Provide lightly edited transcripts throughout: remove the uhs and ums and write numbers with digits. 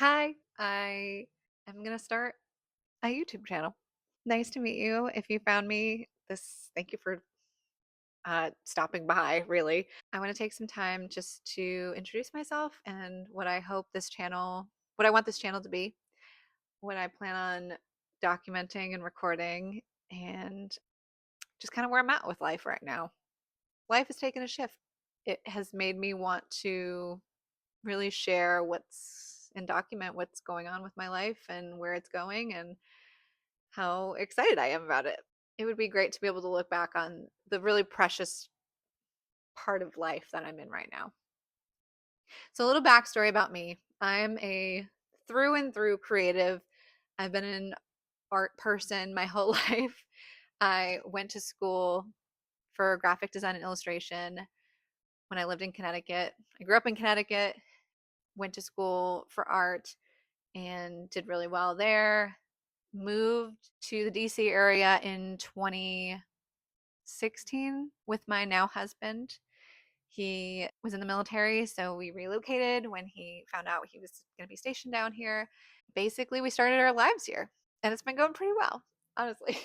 Hi, I am going to start a YouTube channel. Nice to meet you. If you found me, thank you for stopping by, really. I want to take some time just to introduce myself and what I want this channel to be, what I plan on documenting and recording, and just kind of where I'm at with life right now. Life has taken a shift. It has made me want to really share and document what's going on with my life and where it's going and how excited I am about it. It would be great to be able to look back on the really precious part of life that I'm in right now. So, a little backstory about me. I'm a through and through creative. I've been an art person my whole life. I went to school for graphic design and illustration when I lived in Connecticut. I grew up in Connecticut, went to school for art, and did really well there. Moved to the DC area in 2016 with my now husband. He was in the military, so we relocated when he found out he was going to be stationed down here. Basically, we started our lives here, and it's been going pretty well, honestly.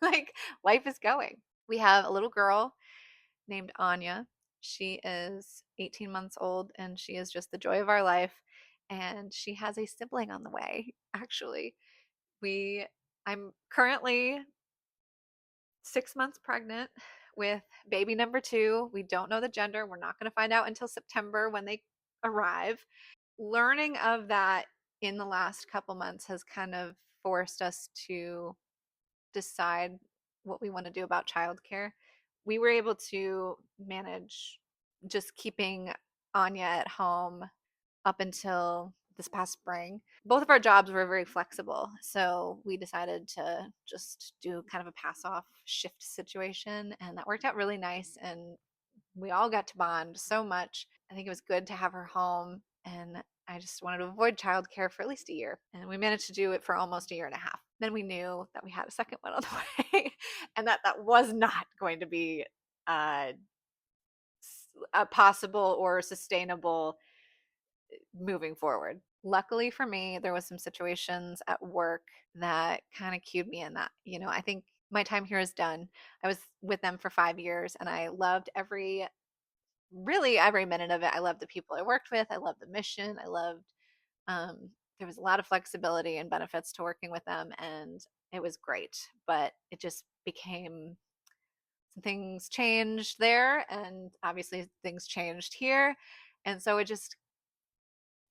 Like, life is going. We have a little girl named Anya. She is 18 months old, and she is just the joy of our life. And she has a sibling on the way, actually. We I'm currently 6 months pregnant with baby number two. We don't know the gender. We're not going to find out until September when they arrive. Learning of that in the last couple months has kind of forced us to decide what we want to do about childcare. We were able to manage just keeping Anya at home up until this past spring. Both of our jobs were very flexible, so we decided to just do kind of a pass off shift situation, and that worked out really nice. And we all got to bond so much. I think it was good to have her home, and I just wanted to avoid childcare for at least a year. And we managed to do it for almost a year and a half. Then we knew that we had a second one on the way and that was not going to be uh, a possible or sustainable moving forward. Luckily for me, there was some situations at work that kind of cued me in that. I think my time here is done. I was with them for 5 years and I loved really every minute of it. I loved the people I worked with. I loved the mission. Um, there was a lot of flexibility and benefits to working with them, and it was great. But it just became some things changed there, and obviously things changed here. And so it just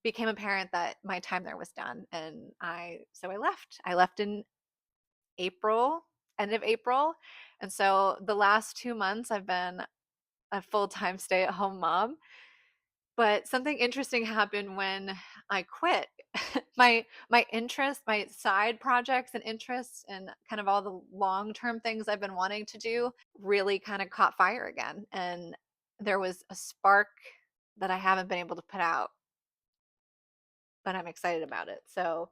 became apparent that my time there was done, and I left. I left in April, end of April. And so the last 2 months I've been a full-time stay-at-home mom. But something interesting happened when I quit. My interests, my side projects and interests and kind of all the long-term things I've been wanting to do really kind of caught fire again. And there was a spark that I haven't been able to put out, but I'm excited about it. So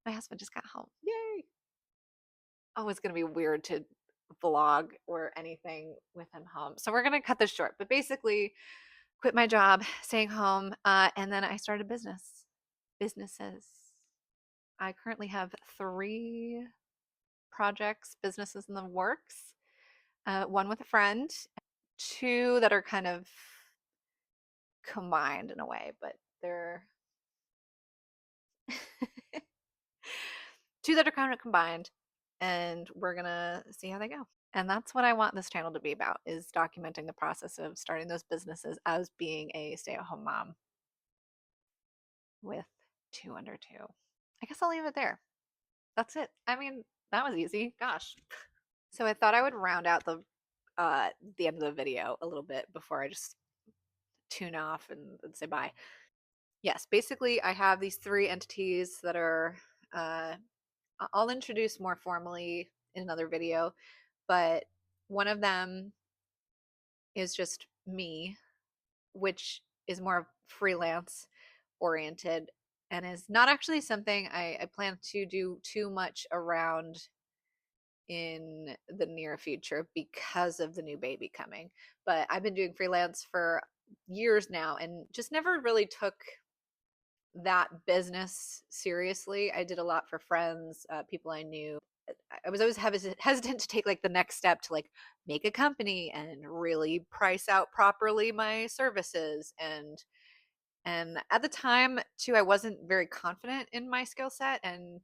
my husband just got home. Yay! Oh, it's gonna be weird to vlog or anything with him home. So we're gonna cut this short. But basically, quit my job, staying home, and then I started businesses. I currently have three businesses in the works. One with a friend, two that are kind of combined in a way, but they're two that are kind of combined, and we're gonna see how they go. And that's what I want this channel to be about, is documenting the process of starting those businesses as being a stay-at-home mom with two under two. I guess I'll leave it there. That's it. I mean, that was easy. Gosh. So I thought I would round out the end of the video a little bit before I just tune off and say bye. Yes, basically I have these three entities that are I'll introduce more formally in another video, but one of them is just me, which is more freelance oriented and is not actually something I plan to do too much around in the near future because of the new baby coming. But I've been doing freelance for years now and just never really took that business seriously. I did a lot for friends, people I knew. I was always hesitant to take like the next step to like make a company and really price out properly my services. And at the time too, I wasn't very confident in my skill set and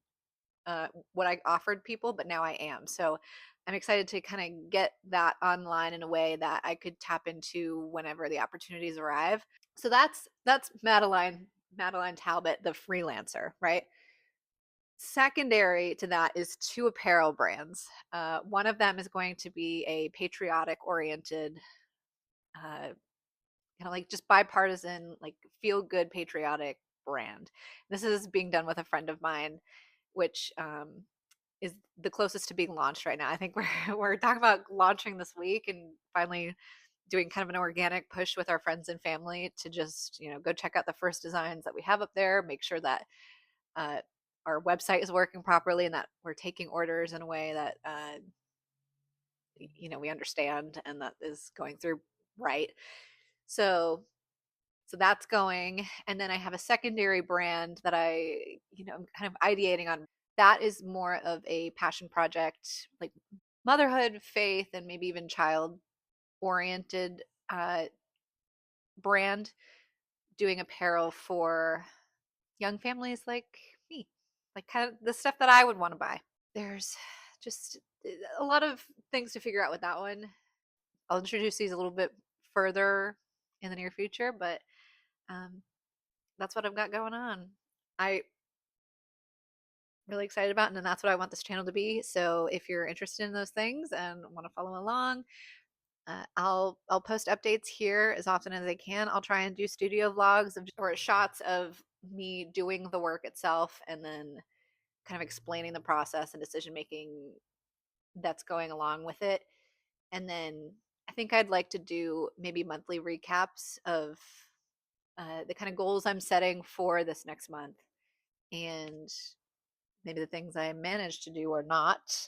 what I offered people, but now I am. So I'm excited to kind of get that online in a way that I could tap into whenever the opportunities arrive. So that's Madeline Talbot, the freelancer, right? Secondary to that is two apparel brands. One of them is going to be a patriotic oriented, kind of like just bipartisan, like feel good patriotic brand. This is being done with a friend of mine, which is the closest to being launched right now. I think we're talking about launching this week and finally doing kind of an organic push with our friends and family to just go check out the first designs that we have up there, make sure that uh, our website is working properly and that we're taking orders in a way that we understand and that is going through right. So so that's going, and then I have a secondary brand that I'm kind of ideating on. That is more of a passion project, like motherhood, faith, and maybe even child oriented uh, brand, doing apparel for young families like me, like kind of the stuff that I would want to buy. There's just a lot of things to figure out with that one. I'll introduce these a little bit further in the near future, but um, that's what I've got going on. I really excited about, and that's what I want this channel to be. So if you're interested in those things and want to follow along, I'll post updates here as often as I can. I'll try and do studio vlogs or shots of me doing the work itself, and then kind of explaining the process and decision making that's going along with it. And then I think I'd like to do maybe monthly recaps of the kind of goals I'm setting for this next month, and maybe the things I managed to do or not.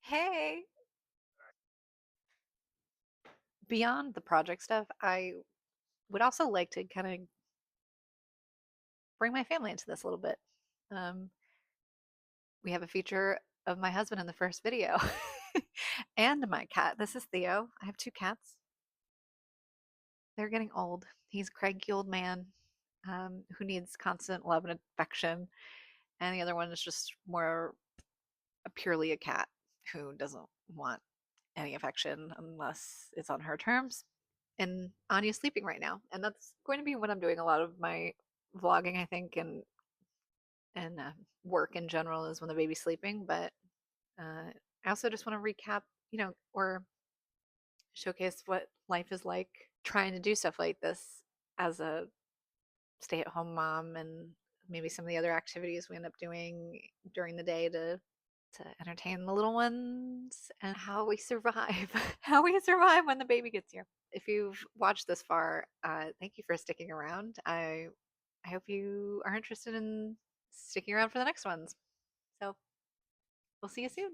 Hey, beyond the project stuff, I would also like to kind of bring my family into this a little bit. Um, we have a feature of my husband in the first video and my cat. This is Theo. I have two cats. They're getting old. He's a cranky old man who needs constant love and affection. And the other one is just more purely a cat who doesn't want any affection unless it's on her terms. And Anya's sleeping right now. And that's going to be when I'm doing a lot of my vlogging, I think, and work in general is when the baby's sleeping. But I also just want to recap, or showcase what life is like trying to do stuff like this as a stay-at-home mom, and maybe some of the other activities we end up doing during the day to entertain the little ones, and how we survive how we survive when the baby gets here. If you've watched this far, thank you for sticking around. I hope you are interested in sticking around for the next ones. So we'll see you soon.